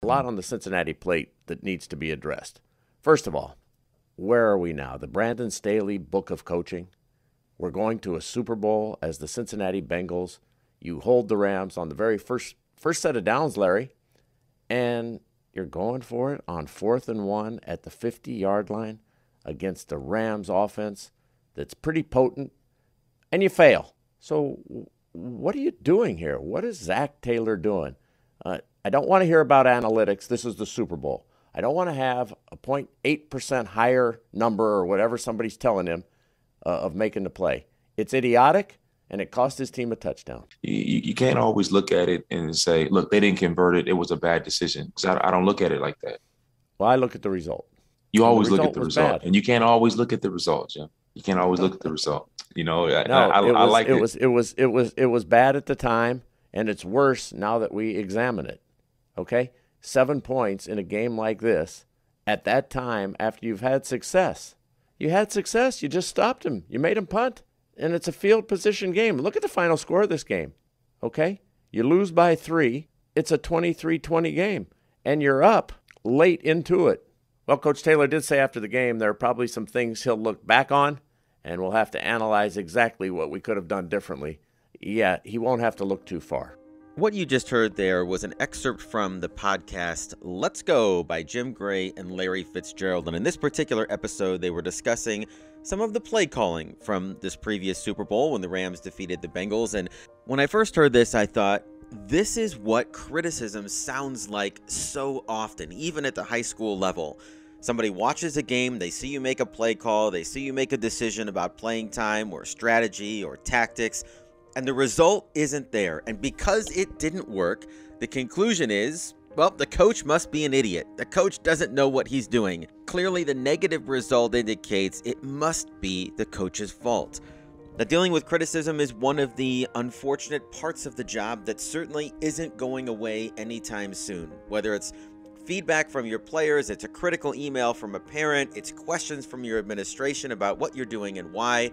A lot on the Cincinnati plate that needs to be addressed. First of all, where are we now? The Brandon Staley Book of Coaching. We're going to a Super Bowl as the Cincinnati Bengals. You hold the Rams on the very first set of downs, Larry, and you're going for it on 4th and 1 at the 50-yard line against the Rams offense that's pretty potent, and you fail. So what are you doing here? What is Zach Taylor doing? I don't want to hear about analytics. This is the Super Bowl. I don't want to have a 0.8% higher number or whatever somebody's telling him of making the play. It's idiotic, and it cost his team a touchdown. You can't always look at it and say, look, they didn't convert it. It was a bad decision. Because I don't look at it like that. Well, I look at the result. You always look at the result. Bad. And you can't always look at the result, Jim. You can't always look at the result. You know, I like it. It was bad at the time, and it's worse now that we examine it. Okay? 7 points in a game like this at that time after you've had success. You had success. You just stopped him. You made him punt. And it's a field position game. Look at the final score of this game. Okay? You lose by 3. It's a 23-20 game. And you're up late into it. Well, Coach Taylor did say after the game there are probably some things he'll look back on, and we'll have to analyze exactly what we could have done differently. Yeah, he won't have to look too far. What you just heard there was an excerpt from the podcast Let's Go by Jim Gray and Larry Fitzgerald. And in this particular episode, they were discussing some of the play calling from this previous Super Bowl when the Rams defeated the Bengals. And when I first heard this, I thought, this is what criticism sounds like so often, even at the high school level. Somebody watches a game, they see you make a play call, they see you make a decision about playing time or strategy or tactics, and the result isn't there. And because it didn't work, the conclusion is, well, the coach must be an idiot. The coach doesn't know what he's doing. Clearly, the negative result indicates it must be the coach's fault. Now, dealing with criticism is one of the unfortunate parts of the job that certainly isn't going away anytime soon. Whether it's feedback from your players, it's a critical email from a parent, it's questions from your administration about what you're doing and why.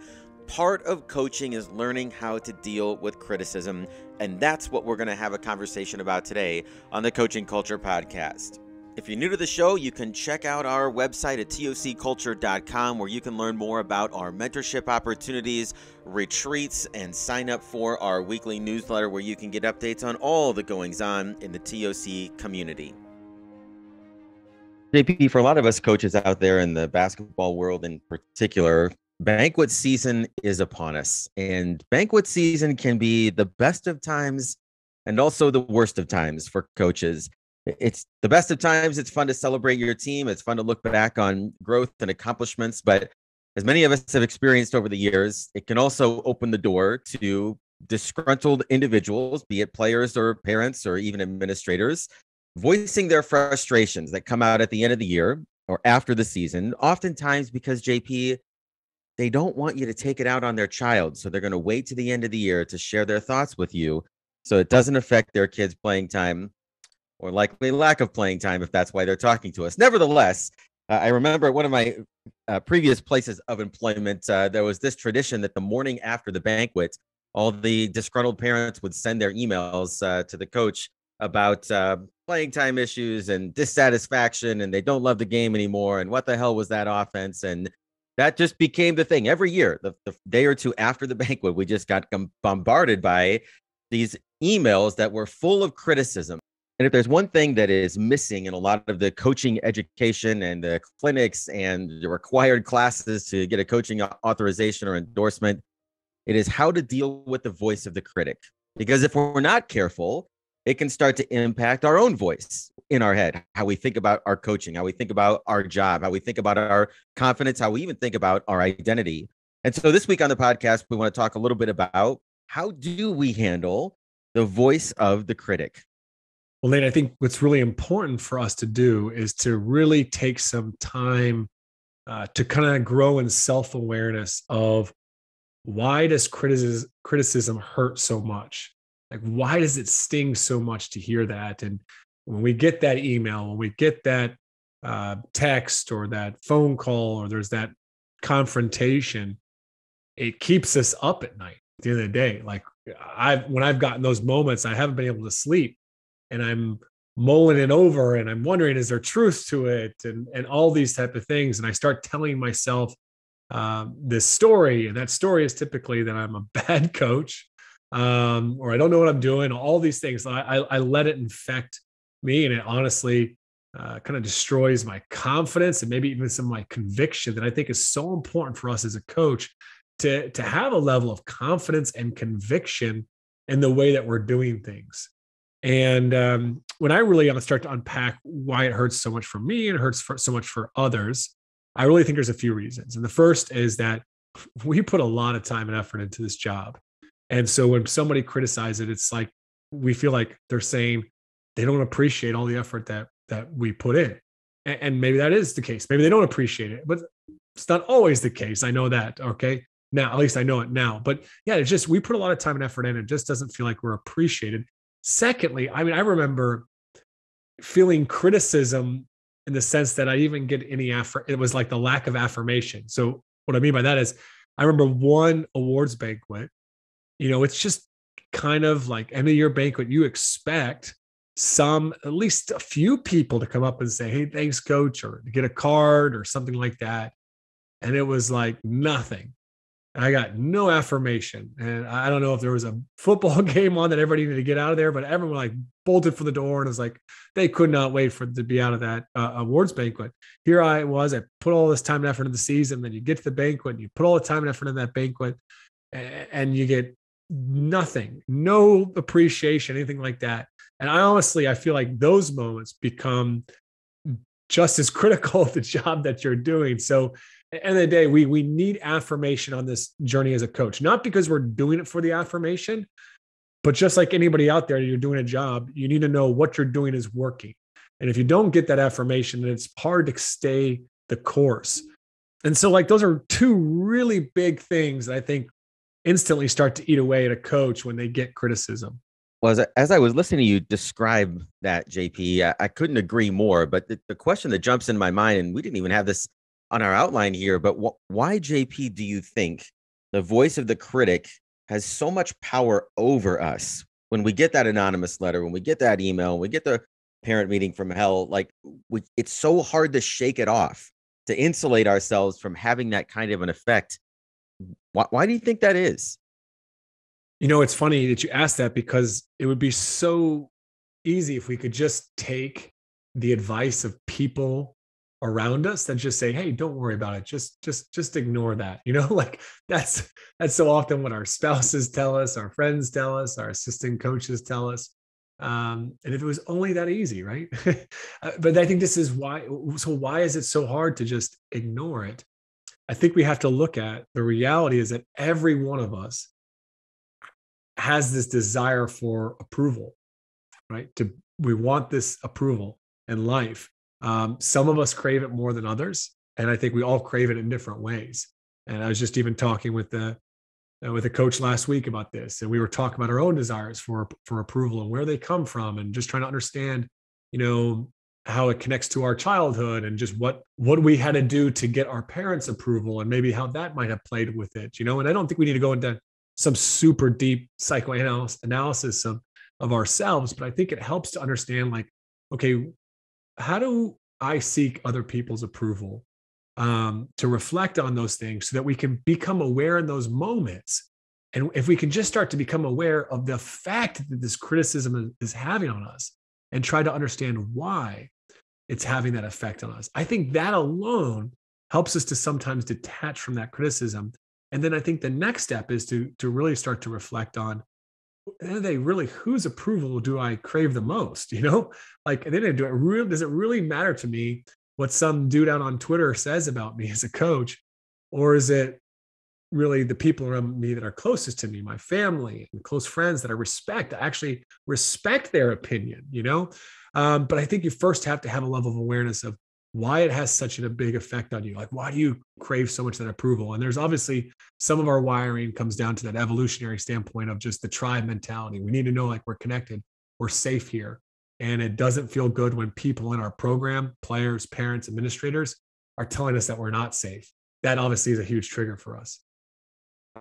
Part of coaching is learning how to deal with criticism, and that's what we're going to have a conversation about today on the Coaching Culture Podcast. If you're new to the show, you can check out our website at tocculture.com, where you can learn more about our mentorship opportunities, retreats, and sign up for our weekly newsletter where you can get updates on all the goings-on in the TOC community. JP, for a lot of us coaches out there in the basketball world in particular, banquet season is upon us, and banquet season can be the best of times and also the worst of times for coaches. It's the best of times. It's fun to celebrate your team. It's fun to look back on growth and accomplishments. But as many of us have experienced over the years, it can also open the door to disgruntled individuals, be it players or parents or even administrators, voicing their frustrations that come out at the end of the year or after the season, oftentimes because, JP, they don't want you to take it out on their child. So they're going to wait to the end of the year to share their thoughts with you so it doesn't affect their kids' playing time or likely lack of playing time if that's why they're talking to us. Nevertheless, I remember at one of my previous places of employment, there was this tradition that the morning after the banquet, all the disgruntled parents would send their emails to the coach about playing time issues and dissatisfaction, and they don't love the game anymore, and what the hell was that offense? And that just became the thing every year. The day or two after the banquet, we just got bombarded by these emails that were full of criticism. And if there's one thing that is missing in a lot of the coaching education and the clinics and the required classes to get a coaching authorization or endorsement, it is how to deal with the voice of the critic. Because if we're not careful, it can start to impact our own voice in our head, how we think about our coaching, how we think about our job, how we think about our confidence, how we even think about our identity. And so this week on the podcast, we want to talk a little bit about how do we handle the voice of the critic? Well, Nate, I think what's really important for us to do is to really take some time to kind of grow in self-awareness of why does criticism hurt so much? Like, why does it sting so much to hear that? And when we get that email, when we get that text or that phone call, or there's that confrontation, it keeps us up at night at the end of the day. Like when I've gotten those moments, I haven't been able to sleep, and I'm mulling it over and I'm wondering, is there truth to it? And all these type of things. And I start telling myself this story. And that story is typically that I'm a bad coach, or I don't know what I'm doing, all these things. I let it infect me. And it honestly kind of destroys my confidence and maybe even some of my conviction that I think is so important for us as a coach to have a level of confidence and conviction in the way that we're doing things. And when I really start to unpack why it hurts so much for me and it hurts so much for others, I really think there's a few reasons. And the first is that we put a lot of time and effort into this job. And so when somebody criticizes it, it's like we feel like they're saying they don't appreciate all the effort that we put in. And maybe that is the case. Maybe they don't appreciate it, but it's not always the case. I know that. Okay. Now, at least I know it now. But yeah, it's just we put a lot of time and effort in. It just doesn't feel like we're appreciated. Secondly, I mean, I remember feeling criticism in the sense that I even get any effort. It was like the lack of affirmation. So what I mean by that is I remember one awards banquet, it's just kind of like end of year banquet. You expect at least a few people to come up and say, hey, thanks, coach, or to get a card or something like that. And it was like nothing. I got no affirmation. And I don't know if there was a football game on that everybody needed to get out of there, but everyone like bolted for the door and was like, they could not wait for it to be out of that awards banquet. Here I was, I put all this time and effort into the season. Then you get to the banquet and you put all the time and effort in that banquet and you get nothing, no appreciation, anything like that. And I feel like those moments become just as critical of the job that you're doing. So at the end of the day, we need affirmation on this journey as a coach, not because we're doing it for the affirmation, but just like anybody out there, you're doing a job, you need to know what you're doing is working. And if you don't get that affirmation, then it's hard to stay the course. And so like, those are two really big things that I think instantly start to eat away at a coach when they get criticism. Well, as I was listening to you describe that, JP, I couldn't agree more. But the question that jumps in my mind, and we didn't even have this on our outline here, but why, JP, do you think the voice of the critic has so much power over us when we get that anonymous letter, when we get that email, when we get the parent meeting from hell? Like, it's so hard to shake it off, to insulate ourselves from having that kind of an effect. Why do you think that is? It's funny that you asked that, because it would be so easy if we could just take the advice of people around us and just say, hey, don't worry about it. Just ignore that. Like that's so often what our spouses tell us, our friends tell us, our assistant coaches tell us. And if it was only that easy, right? But I think this is why. So why is it so hard to just ignore it? I think we have to look at the reality is that every one of us has this desire for approval, right? We want this approval in life. Some of us crave it more than others, and I think we all crave it in different ways. And I was just even talking with a coach last week about this, and we were talking about our own desires for approval and where they come from, and just trying to understand, how it connects to our childhood and just what we had to do to get our parents' approval, and maybe how that might have played with it. And I don't think we need to go into some super deep psychoanalysis of ourselves, but I think it helps to understand, like, okay, how do I seek other people's approval, to reflect on those things so that we can become aware in those moments. And if we can just start to become aware of the fact that this criticism is having on us and try to understand why it's having that effect on us, I think that alone helps us to sometimes detach from that criticism. And then I think the next step is to really start to reflect on, whose approval do I crave the most? Like, then does it really matter to me what some dude out on Twitter says about me as a coach? Or is it really the people around me that are closest to me, my family and close friends that I respect? I actually respect their opinion, But I think you first have to have a level of awareness of why it has such a big effect on you. Like, why do you crave so much that approval? And there's obviously some of our wiring comes down to that evolutionary standpoint of just the tribe mentality. We need to know, like, we're connected, we're safe here. And it doesn't feel good when people in our program, players, parents, administrators, are telling us that we're not safe. That obviously is a huge trigger for us.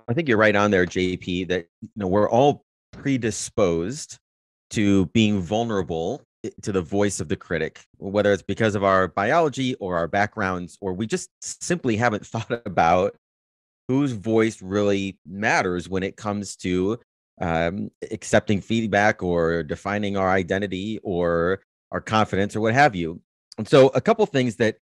I think you're right on there, JP, that we're all predisposed to being vulnerable to the voice of the critic, whether it's because of our biology or our backgrounds, or we just simply haven't thought about whose voice really matters when it comes to accepting feedback or defining our identity or our confidence or what have you. And so a couple things that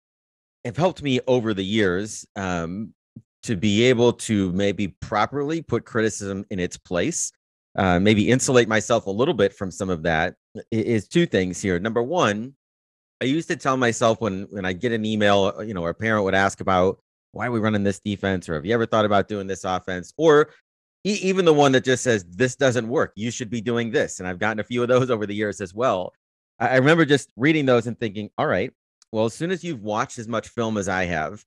have helped me over the years to be able to maybe properly put criticism in its place, maybe insulate myself a little bit from some of that, is two things here. Number one, I used to tell myself when I get an email, or a parent would ask about why are we running this defense, or have you ever thought about doing this offense, or even the one that just says this doesn't work, you should be doing this. And I've gotten a few of those over the years as well. I remember just reading those and thinking, all right, well, as soon as you've watched as much film as I have,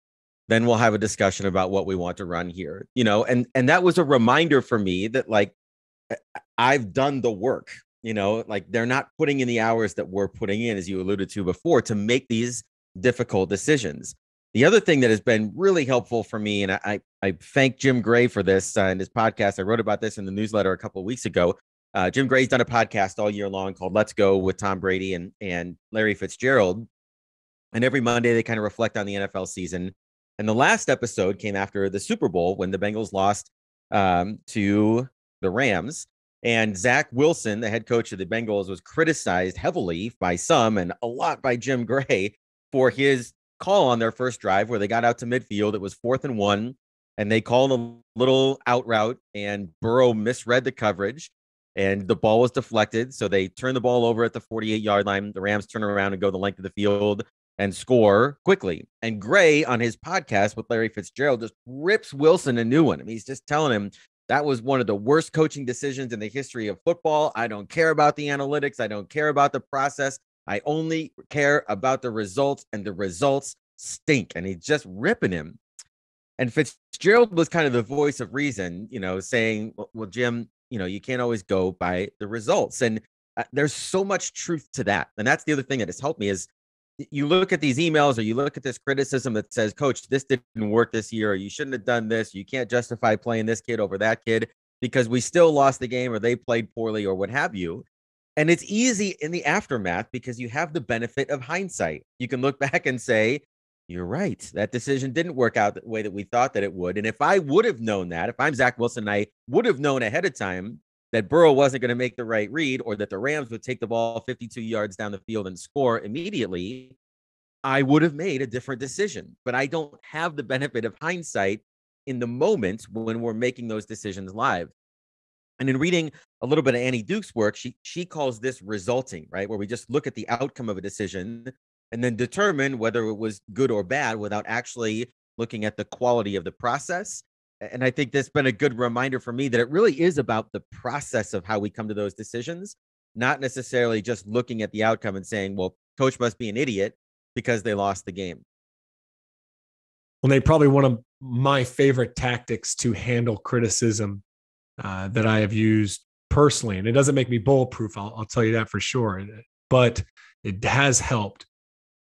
then we'll have a discussion about what we want to run here, and that was a reminder for me that, like, I've done the work, like they're not putting in the hours that we're putting in, as you alluded to before, to make these difficult decisions. The other thing that has been really helpful for me, and I thank Jim Gray for this in his podcast. I wrote about this in the newsletter a couple of weeks ago. Jim Gray's done a podcast all year long called Let's Go with Tom Brady and Larry Fitzgerald. And every Monday they kind of reflect on the NFL season. And the last episode came after the Super Bowl when the Bengals lost to the Rams. And Zach Wilson, the head coach of the Bengals, was criticized heavily by some and a lot by Jim Gray for his call on their first drive where they got out to midfield. It was 4th and 1, and they called a little out route, and Burrow misread the coverage, and the ball was deflected. So they turned the ball over at the 48-yard line. The Rams turn around and go the length of the field and score quickly. And Gray, on his podcast with Larry Fitzgerald, just rips Wilson a new one. I mean, he's just telling him that was one of the worst coaching decisions in the history of football. I don't care about the analytics. I don't care about the process. I only care about the results, and the results stink. And he's just ripping him. And Fitzgerald was kind of the voice of reason, saying, well, Jim, you can't always go by the results. And there's so much truth to that. And that's the other thing that has helped me is you look at these emails or you look at this criticism that says, Coach, this didn't work this year, or you shouldn't have done this. You can't justify playing this kid over that kid because we still lost the game or they played poorly or what have you. And it's easy in the aftermath because you have the benefit of hindsight. You can look back and say, you're right. That decision didn't work out the way that we thought that it would. And if I would have known that, if I'm Zach Wilson, I would have known ahead of time that Burrow wasn't going to make the right read, or that the Rams would take the ball 52 yards down the field and score immediately, I would have made a different decision. But I don't have the benefit of hindsight in the moment when we're making those decisions live. And in reading a little bit of Annie Duke's work, she calls this resulting, right? Where we just look at the outcome of a decision and then determine whether it was good or bad without actually looking at the quality of the process. And I think that's been a good reminder for me that it really is about the process of how we come to those decisions, not necessarily just looking at the outcome and saying, well, coach must be an idiot because they lost the game. Well, they probably one of my favorite tactics to handle criticism that I have used personally. And it doesn't make me bulletproof, I'll tell you that for sure, but it has helped.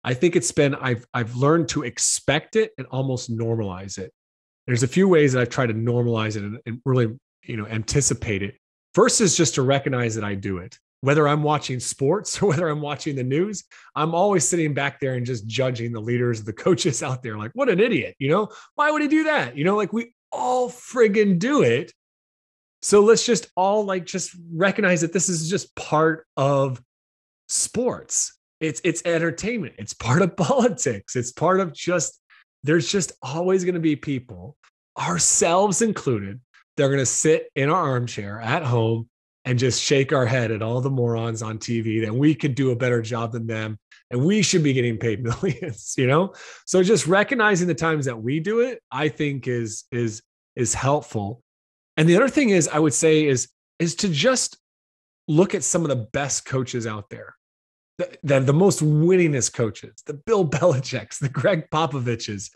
I think it's been, I've learned to expect it and almost normalize it. There's a few ways that I've tried to normalize it and really, anticipate it. First is just to recognize that I do it. Whether I'm watching sports or whether I'm watching the news, I'm always sitting back there and just judging the leaders, the coaches out there, like, what an idiot, why would he do that? Like we all friggin' do it. So let's just all just recognize that this is just part of sports. It's entertainment. It's part of politics. It's part of there's just always going to be people, ourselves included, they're going to sit in our armchair at home and just shake our head at all the morons on TV that we could do a better job than them. And we should be getting paid millions, So just recognizing the times that we do it, I think is helpful. And the other thing is, I would say is to just look at some of the best coaches out there, the most winningest coaches, the Bill Belichick's, the Greg Popovich's,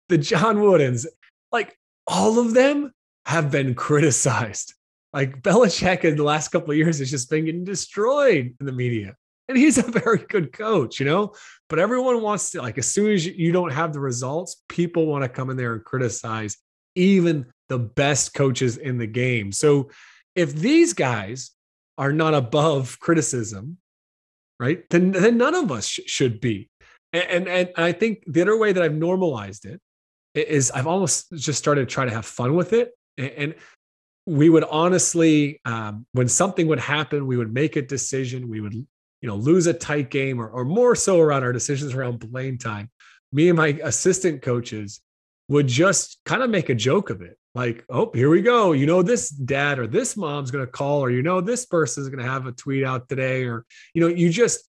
the John Woodens, like all of them have been criticized. Like Belichick in the last couple of years has just been getting destroyed in the media. And he's a very good coach, but everyone wants to, as soon as you don't have the results, people want to come in there and criticize even the best coaches in the game. So if these guys are not above criticism, right? Then none of us should be. And I think the other way that I've normalized it is I've almost just started to try to have fun with it. And we would honestly, when something would happen, we would make a decision. We would, lose a tight game, or more so around our decisions around playing time. Me and my assistant coaches would just kind of make a joke of it. Like, oh, here we go. This dad or this mom's going to call, or, this person is going to have a tweet out today, or, you just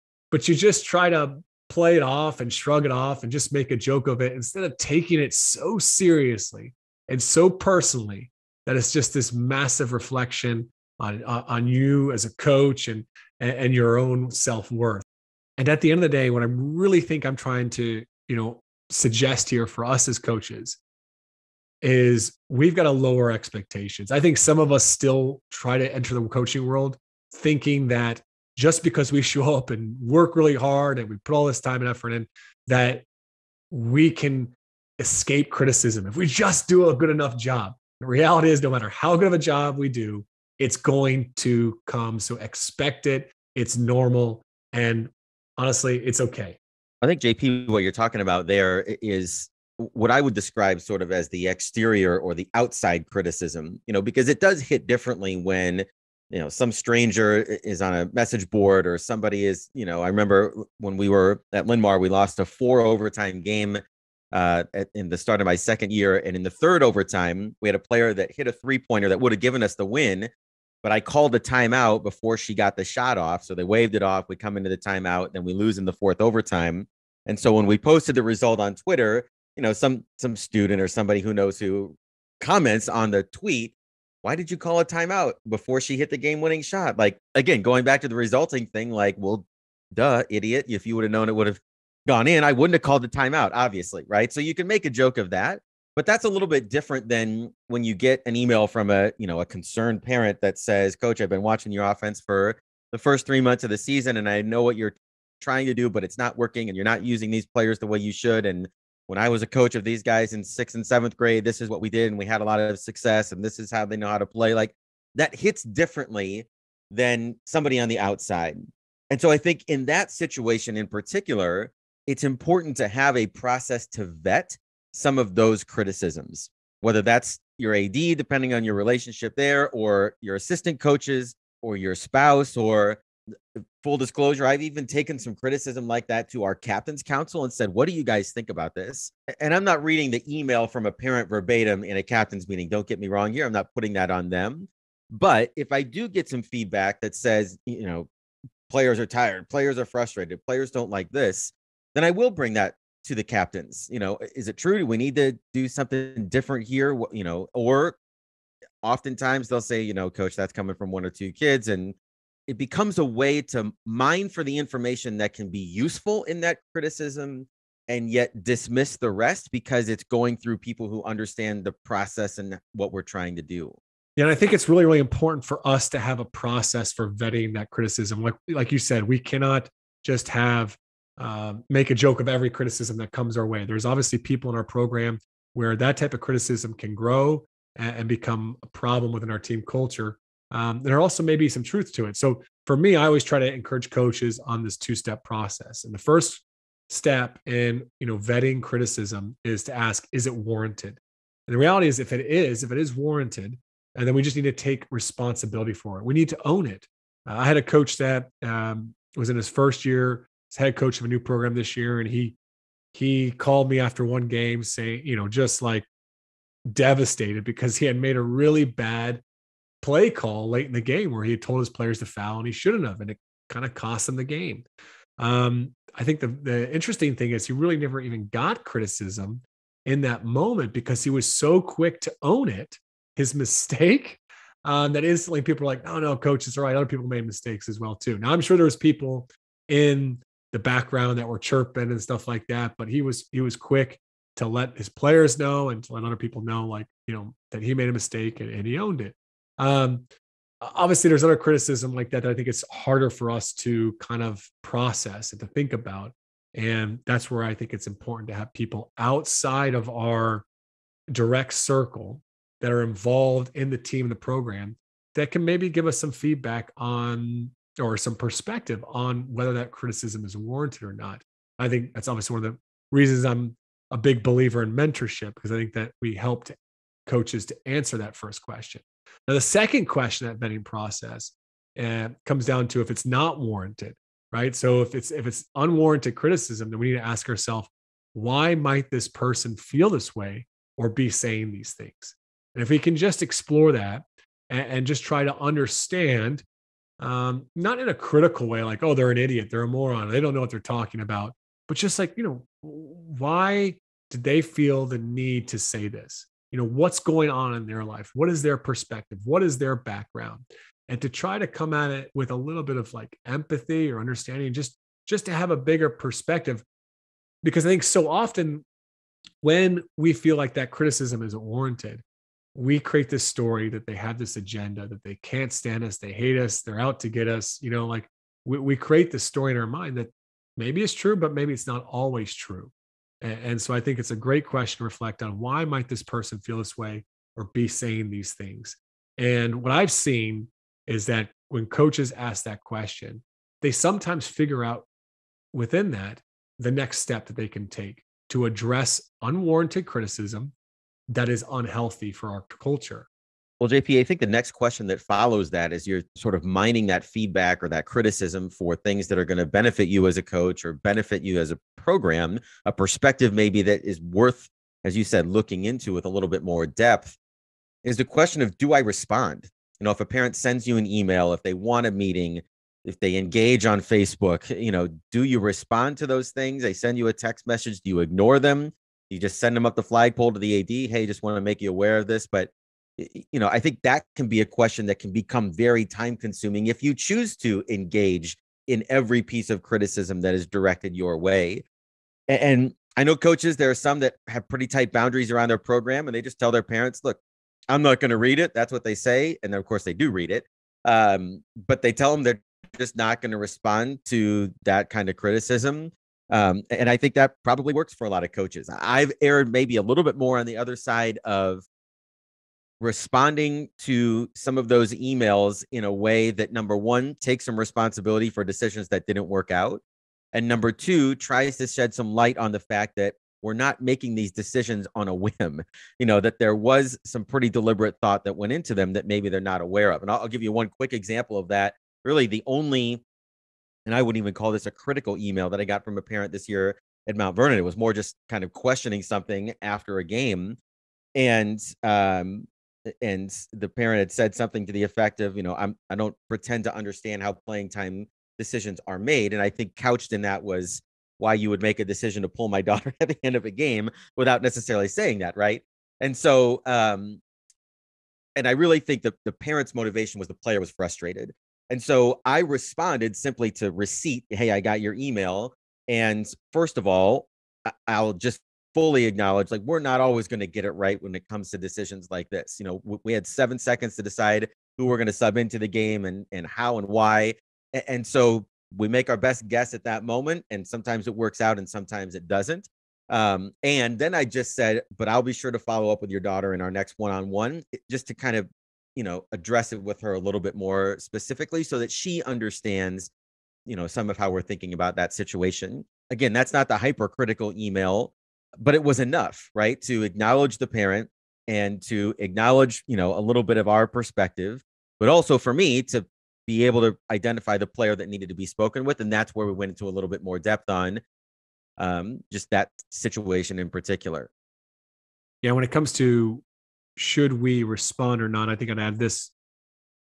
try to play it off and shrug it off and just make a joke of it instead of taking it so seriously and so personally that it's just this massive reflection on you as a coach and your own self-worth. And at the end of the day, what I really think I'm trying to, suggest here for us as coaches is we've got to lower expectations. I think some of us still try to enter the coaching world thinking that just because we show up and work really hard and we put all this time and effort in, that we can escape criticism if we just do a good enough job. The reality is, no matter how good of a job we do, it's going to come. So expect it. It's normal. And honestly, it's okay. I think, JP, what you're talking about there is what I would describe sort of as the exterior or the outside criticism, because it does hit differently when, some stranger is on a message board or somebody is, I remember when we were at Linmar, we lost a 4 overtime game in the start of my second year. And in the third overtime, we had a player that hit a 3-pointer that would have given us the win. But I called the timeout before she got the shot off. So they waved it off. We come into the timeout, then we lose in the 4th overtime. And so when we posted the result on Twitter, some student or somebody who knows who comments on the tweet, why did you call a timeout before she hit the game-winning shot? Like, again, going back to the resulting thing, like, well, duh, idiot. If you would have known it would have gone in, I wouldn't have called the timeout, obviously, right? So you can make a joke of that. But that's a little bit different than when you get an email from a concerned parent that says, Coach, I've been watching your offense for the first 3 months of the season, and I know what you're trying to do, but it's not working, and you're not using these players the way you should. And when I was a coach of these guys in 6th and 7th grade, this is what we did, and we had a lot of success, and this is how they know how to play. Like, that hits differently than somebody on the outside. And so I think in that situation in particular, it's important to have a process to vet some of those criticisms, whether that's your AD, depending on your relationship there, or your assistant coaches, or your spouse, or full disclosure, I've even taken some criticism like that to our captain's council and said, what do you guys think about this? And I'm not reading the email from a parent verbatim in a captain's meeting. Don't get me wrong here. I'm not putting that on them. But if I do get some feedback that says, players are tired, players are frustrated, players don't like this, then I will bring that to the captains. Is it true? Do we need to do something different here? Or oftentimes they'll say, Coach, that's coming from 1 or 2 kids. And it becomes a way to mine for the information that can be useful in that criticism and yet dismiss the rest because it's going through people who understand the process and what we're trying to do. Yeah, and I think it's really, really important for us to have a process for vetting that criticism. Like you said, we cannot just have make a joke of every criticism that comes our way. There's obviously people in our program where that type of criticism can grow and become a problem within our team culture. There are also maybe some truth to it. So for me, I always try to encourage coaches on this 2-step process. And the first step in vetting criticism is to ask, is it warranted? And the reality is, if it is warranted, and then we just need to take responsibility for it. We need to own it. I had a coach that was in his first year, as head coach of a new program this year, and he called me after one game saying, just like devastated because he had made a really bad play call late in the game where he had told his players to foul and he shouldn't have, and it kind of cost him the game. I think the interesting thing is he really never even got criticism in that moment because he was so quick to own it, his mistake, that instantly people are like, no, coach, it's all right. Other people made mistakes as well too. Now I'm sure there was people in the background that were chirping and stuff like that, but he was quick to let his players know and to let other people know, like, that he made a mistake and he owned it. Obviously there's other criticism like that I think it's harder for us to kind of process and to think about. And that's where I think it's important to have people outside of our direct circle that are involved in the team, the program, that can maybe give us some feedback on or some perspective on whether that criticism is warranted or not. I think that's obviously one of the reasons I'm a big believer in mentorship, because I think that we help coaches to answer that first question. Now, the second question, that vetting process, comes down to if it's not warranted, right? So if it's unwarranted criticism, then we need to ask ourselves, why might this person feel this way or be saying these things? And if we can just explore that and just try to understand, not in a critical way, like, oh, they're an idiot, they're a moron, they don't know what they're talking about, but just like, why did they feel the need to say this? What's going on in their life? What is their perspective? What is their background? And to try to come at it with a little bit of like empathy or understanding, just to have a bigger perspective. Because I think so often when we feel like that criticism isn't warranted, we create this story that they have this agenda, that they can't stand us, they hate us, they're out to get us. Like we create this story in our mind that maybe it's true, but maybe it's not always true. And so I think it's a great question to reflect on, why might this person feel this way or be saying these things? And what I've seen is that when coaches ask that question, they sometimes figure out within that the next step that they can take to address unwarranted criticism that is unhealthy for our culture. Well, JP, I think the next question that follows that is you're sort of mining that feedback or that criticism for things that are going to benefit you as a coach or benefit you as a program, a perspective maybe that is worth, as you said, looking into with a little bit more depth, is the question of, do I respond? If a parent sends you an email, if they want a meeting, if they engage on Facebook, do you respond to those things? They send you a text message. Do you ignore them? You just send them up the flagpole to the AD. Hey, just want to make you aware of this. But I think that can be a question that can become very time consuming if you choose to engage in every piece of criticism that is directed your way. And I know coaches, there are some that have pretty tight boundaries around their program, and they just tell their parents, look, I'm not going to read it. That's what they say. And then, of course, they do read it. But they tell them they're just not going to respond to that kind of criticism. And I think that probably works for a lot of coaches. I've erred maybe a little bit more on the other side of responding to some of those emails in a way that, number one, takes some responsibility for decisions that didn't work out. And number two, tries to shed some light on the fact that we're not making these decisions on a whim, that there was some pretty deliberate thought that went into them that maybe they're not aware of. And I'll give you one quick example of that. Really the only, and I wouldn't even call this a critical email that I got from a parent this year at Mount Vernon. It was more just kind of questioning something after a game. And the parent had said something to the effect of, I don't pretend to understand how playing time decisions are made. And I think couched in that was why you would make a decision to pull my daughter at the end of a game without necessarily saying that, right? And so, and I really think that the parent's motivation was the player was frustrated. And so I responded simply to receipt, hey, I got your email. And first of all, I'll just fully acknowledge, like, we're not always going to get it right when it comes to decisions like this. We had 7 seconds to decide who we're going to sub into the game and how and why. And so we make our best guess at that moment. And sometimes it works out and sometimes it doesn't. And then I just said, but I'll be sure to follow up with your daughter in our next one-on-one, just to kind of, address it with her a little bit more specifically so that she understands, some of how we're thinking about that situation. Again, that's not the hypercritical email, but it was enough, right? To acknowledge the parent and to acknowledge, a little bit of our perspective, but also for me to be able to identify the player that needed to be spoken with. And that's where we went into a little bit more depth on just that situation in particular. Yeah, when it comes to should we respond or not, I think I'd add this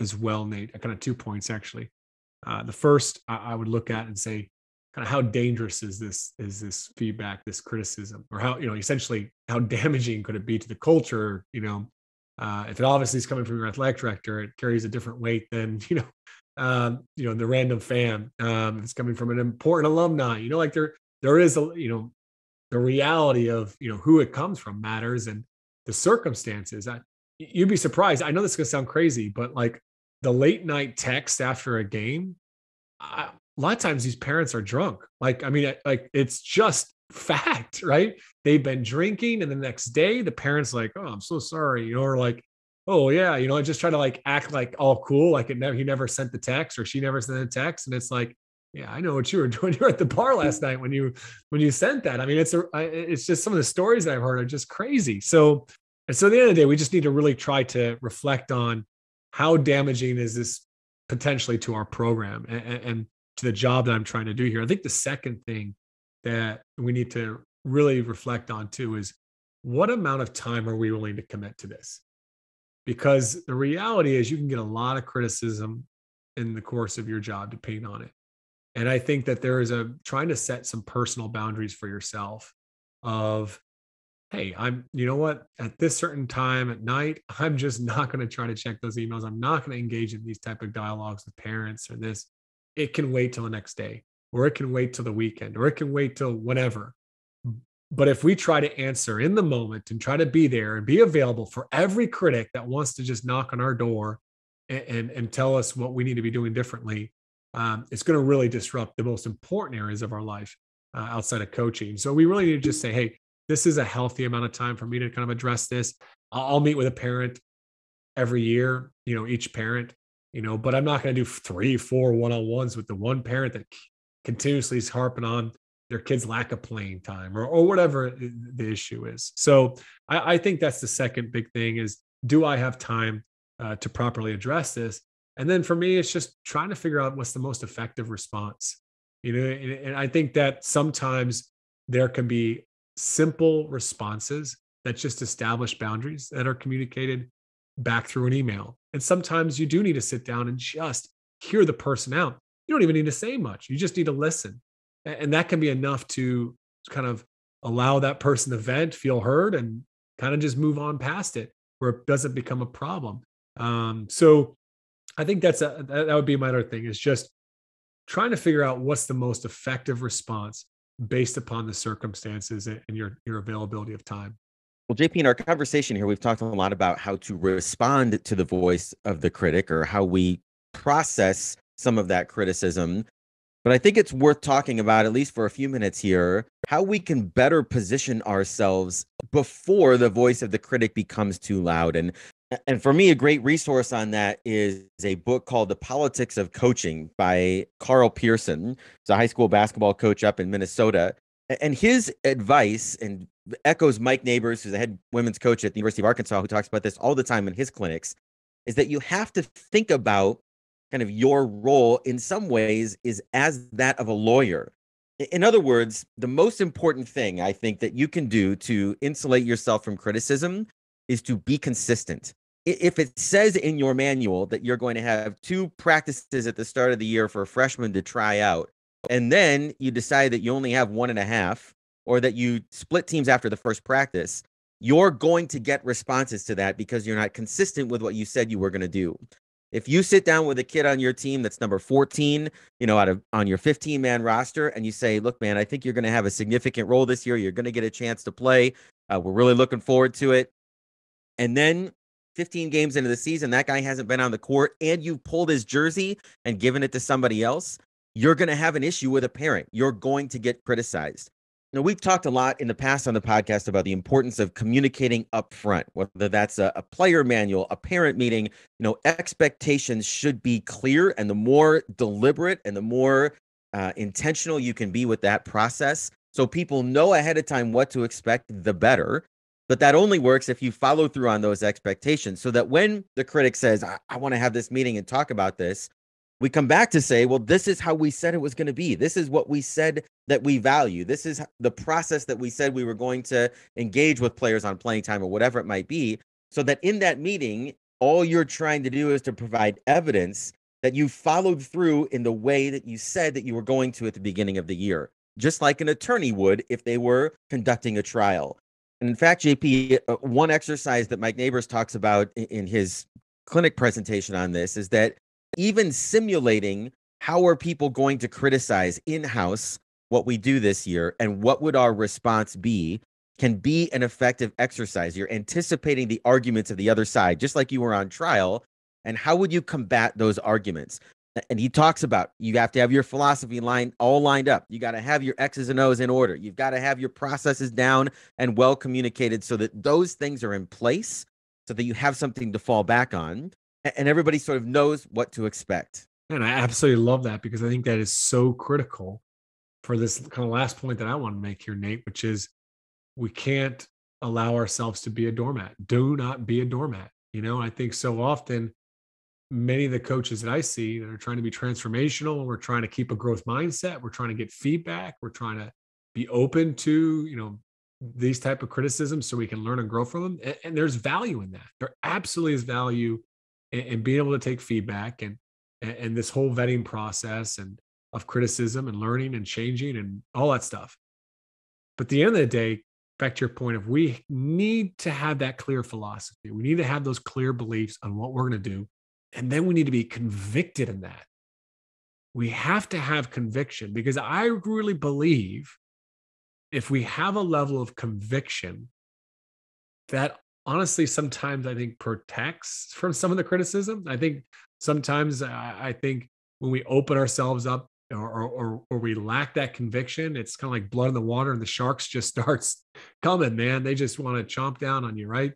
as well, Nate. Kind of 2 points, actually. The first, I would look at and say, kind of how dangerous is this feedback, this criticism, or how, essentially how damaging could it be to the culture? If it obviously is coming from your athletic director, it carries a different weight than, the random fan. If it's coming from an important alumni, like there is the reality of, who it comes from matters, and the circumstances. You'd be surprised. I know this is going to sound crazy, but like the late night text after a game, a lot of times these parents are drunk. Like it's just fact, right? They've been drinking, and the next day the parents like, oh, I'm so sorry, or like, oh yeah, I just try to like act like all cool, like he never sent the text or she never sent the text. And it's like, yeah, I know what you were doing. You were at the bar last night when you sent that. I mean, it's just some of the stories that I've heard are just crazy. So at the end of the day, we just need to really try to reflect on how damaging is this potentially to our program and to the job that I'm trying to do here. I think the second thing that we need to really reflect on too is what amount of time are we willing to commit to this? Because the reality is you can get a lot of criticism in the course of your job depending on it. And I think that there is trying to set some personal boundaries for yourself of, hey, you know what, at this certain time at night, I'm just not going to try to check those emails. I'm not going to engage in these type of dialogues with parents or this. It can wait till the next day, or it can wait till the weekend, or it can wait till whenever. But if we try to answer in the moment and try to be there and be available for every critic that wants to just knock on our door and tell us what we need to be doing differently, it's going to really disrupt the most important areas of our life outside of coaching. So we really need to just say, hey, this is a healthy amount of time for me to kind of address this. I'll meet with a parent every year, each parent, but I'm not going to do 3-4 one-on-ones with the one parent that continuously is harping on their kids' lack of playing time or whatever the issue is. So I think that's the second big thing is, do I have time to properly address this? And then for me, it's just trying to figure out what's the most effective response. And I think that sometimes there can be simple responses that just establish boundaries that are communicated back through an email. And sometimes you do need to sit down and just hear the person out. You don't even need to say much. You just need to listen. And that can be enough to kind of allow that person to vent, feel heard, and kind of just move on past it where it doesn't become a problem. So I think that would be my other thing, is just trying to figure out what's the most effective response based upon the circumstances and your availability of time. Well, JP, in our conversation here, we've talked a lot about how to respond to the voice of the critic, or how we process some of that criticism. But I think it's worth talking about, at least for a few minutes here, how we can better position ourselves before the voice of the critic becomes too loud. And for me, a great resource on that is a book called The Politics of Coaching by Carl Pearson. He's a high school basketball coach up in Minnesota. And his advice and echoes Mike Neighbors, who's the head women's coach at the University of Arkansas, who talks about this all the time in his clinics, is that you have to think about kind of your role in some ways is as that of a lawyer. In other words, the most important thing I think that you can do to insulate yourself from criticism is to be consistent. If it says in your manual that you're going to have 2 practices at the start of the year for a freshman to try out, and then you decide that you only have 1.5, or that you split teams after the first practice, you're going to get responses to that because you're not consistent with what you said you were going to do. If you sit down with a kid on your team that's number 14, on your 15-man roster, and you say, look, man, I think you're going to have a significant role this year. You're going to get a chance to play. We're really looking forward to it. And then 15 games into the season, that guy hasn't been on the court, and you've pulled his jersey and given it to somebody else, you're going to have an issue with a parent. You're going to get criticized. Now, we've talked a lot in the past on the podcast about the importance of communicating up front, whether that's a player manual, a parent meeting. Expectations should be clear, and the more deliberate and the more intentional you can be with that process, so people know ahead of time what to expect, the better. But that only works if you follow through on those expectations, so that when the critic says, I want to have this meeting and talk about this, we come back to say, well, this is how we said it was going to be. This is what we said that we value. This is the process that we said we were going to engage with players on playing time, or whatever it might be, so that in that meeting, all you're trying to do is to provide evidence that you followed through in the way that you said that you were going to at the beginning of the year, just like an attorney would if they were conducting a trial. And in fact, JP, one exercise that Mike Neighbors talks about in his clinic presentation on this is that even simulating how are people going to criticize in-house what we do this year and what would our response be can be an effective exercise. You're anticipating the arguments of the other side, just like you were on trial. And how would you combat those arguments? And he talks about, you have to have your philosophy all lined up. You got to have your X's and O's in order. You've got to have your processes down and well communicated so that those things are in place, so that you have something to fall back on and everybody sort of knows what to expect. And I absolutely love that, because I think that is so critical for this kind of last point that I want to make here, Nate, which is we can't allow ourselves to be a doormat. Do not be a doormat. I think so often many of the coaches that I see that are trying to be transformational, we're trying to keep a growth mindset, we're trying to get feedback, we're trying to be open to, these type of criticisms so we can learn and grow from them. And there's value in that. There absolutely is value in being able to take feedback and this whole vetting process and of criticism and learning and changing and all that stuff. But at the end of the day, back to your point of, we need to have that clear philosophy. We need to have those clear beliefs on what we're going to do. And then we need to be convicted in that. We have to have conviction, because I really believe if we have a level of conviction, that honestly sometimes I think protects from some of the criticism. I think sometimes I think when we open ourselves up or we lack that conviction, it's kind of like blood in the water, and the sharks just starts coming, man. They just want to chomp down on you, right?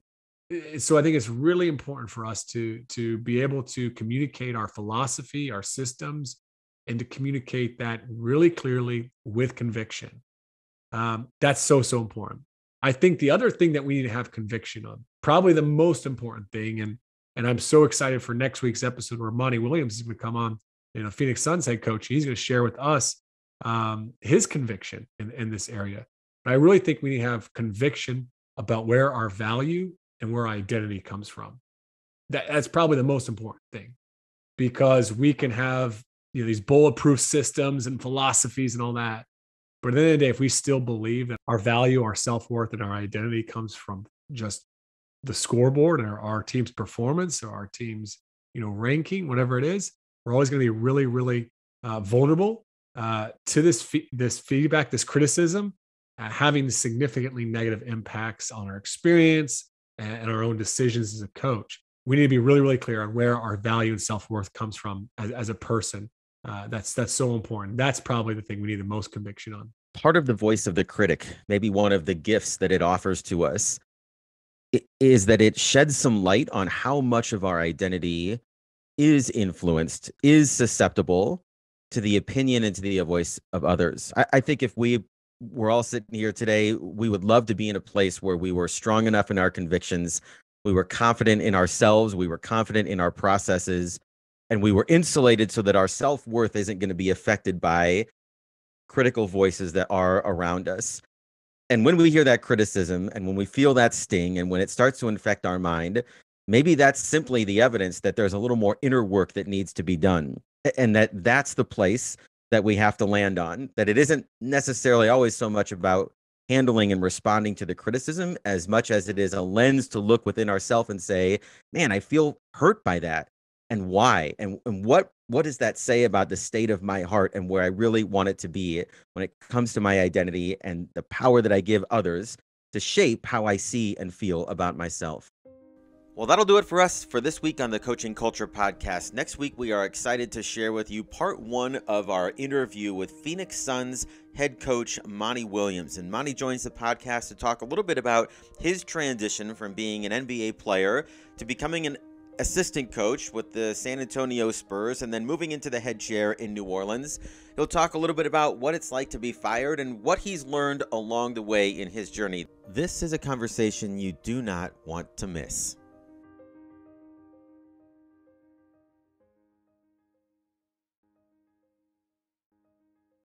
So I think it's really important for us to be able to communicate our philosophy, our systems, and to communicate that really clearly with conviction. That's so important. I think the other thing that we need to have conviction on, probably the most important thing, and I'm so excited for next week's episode where Monty Williams is going to come on, Phoenix Suns head coach. He's going to share with us his conviction in this area. But I really think we need to have conviction about where our value and where our identity comes from. That's probably the most important thing, because we can have these bulletproof systems and philosophies and all that. But at the end of the day, if we still believe that our value, our self-worth, and our identity comes from just the scoreboard and our team's performance or our team's ranking, whatever it is, we're always going to be really, really vulnerable to this feedback, this criticism, having significantly negative impacts on our experience and our own decisions as a coach. We need to be really, really clear on where our value and self-worth comes from as a person. That's so important. That's probably the thing we need the most conviction on. Part of the voice of the critic, maybe one of the gifts that it offers to us, is that it sheds some light on how much of our identity is influenced, is susceptible to the opinion and to the voice of others. I think if we were all sitting here today, we would love to be in a place where we were strong enough in our convictions, we were confident in ourselves, we were confident in our processes, and we were insulated so that our self-worth isn't going to be affected by critical voices that are around us. And when we hear that criticism and when we feel that sting and when it starts to infect our mind, maybe that's simply the evidence that there's a little more inner work that needs to be done. And that's the place that we have to land on, that it isn't necessarily always so much about handling and responding to the criticism as much as it is a lens to look within ourselves and say, man, I feel hurt by that. And why? And what does that say about the state of my heart and where I really want it to be when it comes to my identity and the power that I give others to shape how I see and feel about myself? Well, that'll do it for us for this week on the Coaching Culture Podcast. Next week, we are excited to share with you part 1 of our interview with Phoenix Suns head coach Monty Williams. And Monty joins the podcast to talk a little bit about his transition from being an NBA player to becoming an assistant coach with the San Antonio Spurs and then moving into the head chair in New Orleans. He'll talk a little bit about what it's like to be fired and what he's learned along the way in his journey. This is a conversation you do not want to miss.